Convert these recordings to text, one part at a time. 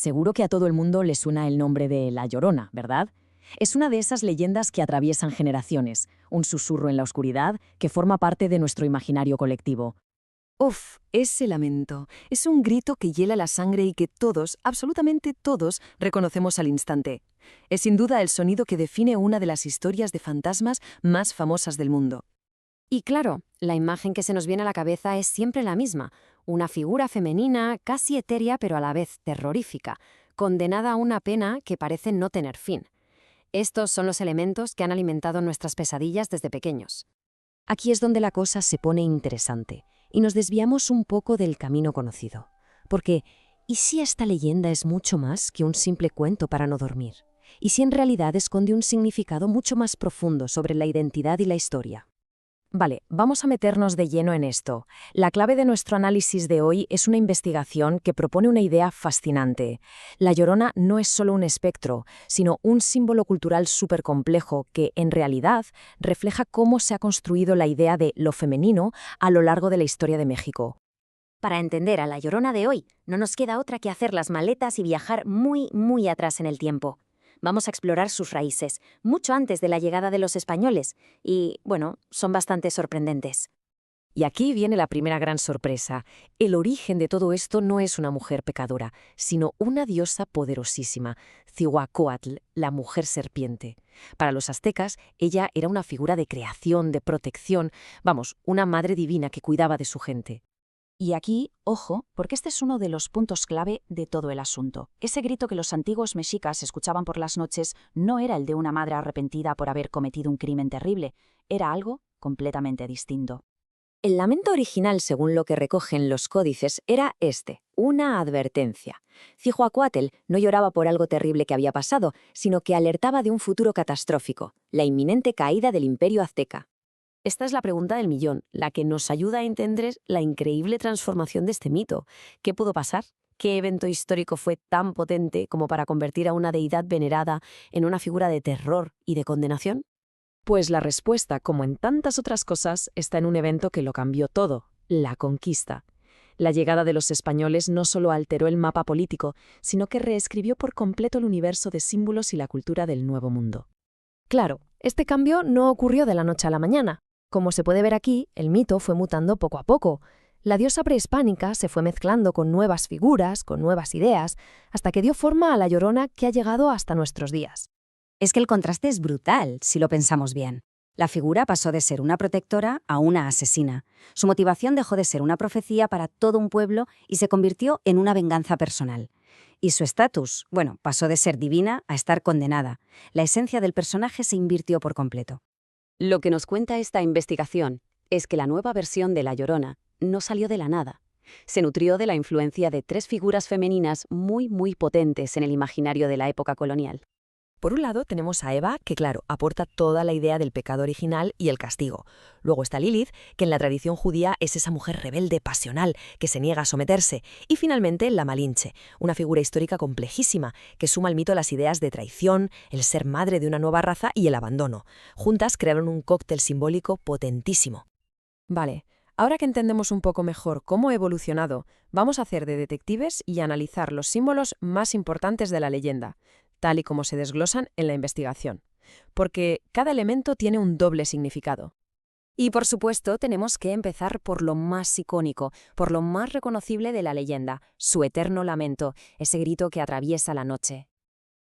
Seguro que a todo el mundo le suena el nombre de La Llorona, ¿verdad? Es una de esas leyendas que atraviesan generaciones, un susurro en la oscuridad que forma parte de nuestro imaginario colectivo. Uf, ese lamento. Es un grito que hiela la sangre y que todos, absolutamente todos, reconocemos al instante. Es sin duda el sonido que define una de las historias de fantasmas más famosas del mundo. Y claro, la imagen que se nos viene a la cabeza es siempre la misma, una figura femenina, casi etérea pero a la vez terrorífica, condenada a una pena que parece no tener fin. Estos son los elementos que han alimentado nuestras pesadillas desde pequeños. Aquí es donde la cosa se pone interesante y nos desviamos un poco del camino conocido. Porque, ¿y si esta leyenda es mucho más que un simple cuento para no dormir? ¿Y si en realidad esconde un significado mucho más profundo sobre la identidad y la historia? Vale, vamos a meternos de lleno en esto. La clave de nuestro análisis de hoy es una investigación que propone una idea fascinante. La Llorona no es solo un espectro, sino un símbolo cultural súper complejo que, en realidad, refleja cómo se ha construido la idea de lo femenino a lo largo de la historia de México. Para entender a La Llorona de hoy, no nos queda otra que hacer las maletas y viajar muy, muy atrás en el tiempo. Vamos a explorar sus raíces, mucho antes de la llegada de los españoles, y, bueno, son bastante sorprendentes. Y aquí viene la primera gran sorpresa. El origen de todo esto no es una mujer pecadora, sino una diosa poderosísima, Cihuacóatl, la mujer serpiente. Para los aztecas, ella era una figura de creación, de protección, vamos, una madre divina que cuidaba de su gente. Y aquí, ojo, porque este es uno de los puntos clave de todo el asunto. Ese grito que los antiguos mexicas escuchaban por las noches no era el de una madre arrepentida por haber cometido un crimen terrible, era algo completamente distinto. El lamento original, según lo que recogen los códices, era una advertencia. Cihuacóatl no lloraba por algo terrible que había pasado, sino que alertaba de un futuro catastrófico, la inminente caída del imperio azteca. Esta es la pregunta del millón, la que nos ayuda a entender la increíble transformación de este mito. ¿Qué pudo pasar? ¿Qué evento histórico fue tan potente como para convertir a una deidad venerada en una figura de terror y de condenación? Pues la respuesta, como en tantas otras cosas, está en un evento que lo cambió todo, la conquista. La llegada de los españoles no solo alteró el mapa político, sino que reescribió por completo el universo de símbolos y la cultura del Nuevo Mundo. Claro, este cambio no ocurrió de la noche a la mañana. Como se puede ver aquí, el mito fue mutando poco a poco. La diosa prehispánica se fue mezclando con nuevas figuras, con nuevas ideas, hasta que dio forma a la Llorona que ha llegado hasta nuestros días. Es que el contraste es brutal, si lo pensamos bien. La figura pasó de ser una protectora a una asesina. Su motivación dejó de ser una profecía para todo un pueblo y se convirtió en una venganza personal. Y su estatus, pasó de ser divina a estar condenada. La esencia del personaje se invirtió por completo. Lo que nos cuenta esta investigación es que la nueva versión de La Llorona no salió de la nada. Se nutrió de la influencia de tres figuras femeninas muy, muy potentes en el imaginario de la época colonial. Por un lado tenemos a Eva, que claro, aporta toda la idea del pecado original y el castigo. Luego está Lilith, que en la tradición judía es esa mujer rebelde, pasional, que se niega a someterse. Y finalmente la Malinche, una figura histórica complejísima, que suma al mito las ideas de traición, el ser madre de una nueva raza y el abandono. Juntas crearon un cóctel simbólico potentísimo. Vale, ahora que entendemos un poco mejor cómo ha evolucionado, vamos a hacer de detectives y analizar los símbolos más importantes de la leyenda, tal y como se desglosan en la investigación, porque cada elemento tiene un doble significado. Y por supuesto tenemos que empezar por lo más icónico, por lo más reconocible de la leyenda, su eterno lamento, ese grito que atraviesa la noche.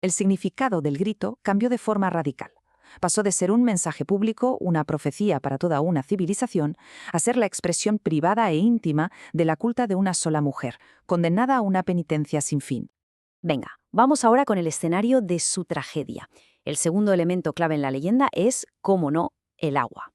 El significado del grito cambió de forma radical. Pasó de ser un mensaje público, una profecía para toda una civilización, a ser la expresión privada e íntima de la culpa de una sola mujer, condenada a una penitencia sin fin. Venga, vamos ahora con el escenario de su tragedia. El segundo elemento clave en la leyenda es, cómo no, el agua.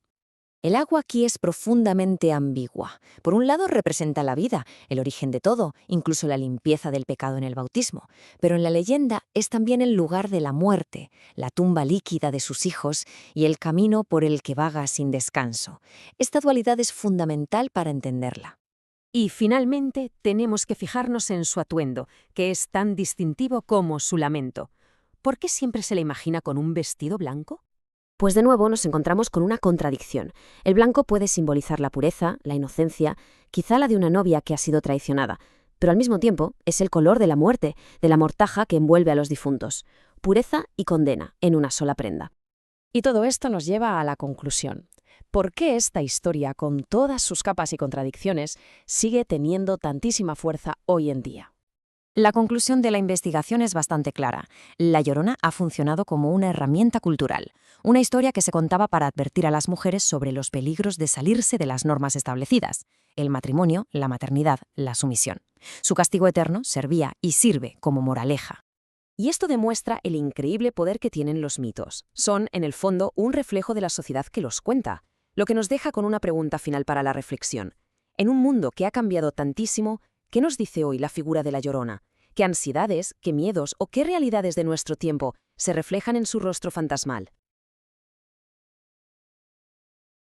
El agua aquí es profundamente ambigua. Por un lado representa la vida, el origen de todo, incluso la limpieza del pecado en el bautismo. Pero en la leyenda es también el lugar de la muerte, la tumba líquida de sus hijos y el camino por el que vaga sin descanso. Esta dualidad es fundamental para entenderla. Y finalmente tenemos que fijarnos en su atuendo, que es tan distintivo como su lamento. ¿Por qué siempre se la imagina con un vestido blanco? Pues de nuevo nos encontramos con una contradicción. El blanco puede simbolizar la pureza, la inocencia, quizá la de una novia que ha sido traicionada. pero al mismo tiempo es el color de la muerte, de la mortaja que envuelve a los difuntos. Pureza y condena en una sola prenda. Y todo esto nos lleva a la conclusión. ¿Por qué esta historia, con todas sus capas y contradicciones, sigue teniendo tantísima fuerza hoy en día? La conclusión de la investigación es bastante clara. La Llorona ha funcionado como una herramienta cultural, una historia que se contaba para advertir a las mujeres sobre los peligros de salirse de las normas establecidas: el matrimonio, la maternidad, la sumisión. Su castigo eterno servía y sirve como moraleja. Y esto demuestra el increíble poder que tienen los mitos. Son, en el fondo, un reflejo de la sociedad que los cuenta, lo que nos deja con una pregunta final para la reflexión. En un mundo que ha cambiado tantísimo, ¿qué nos dice hoy la figura de la Llorona? ¿Qué ansiedades, qué miedos o qué realidades de nuestro tiempo se reflejan en su rostro fantasmal?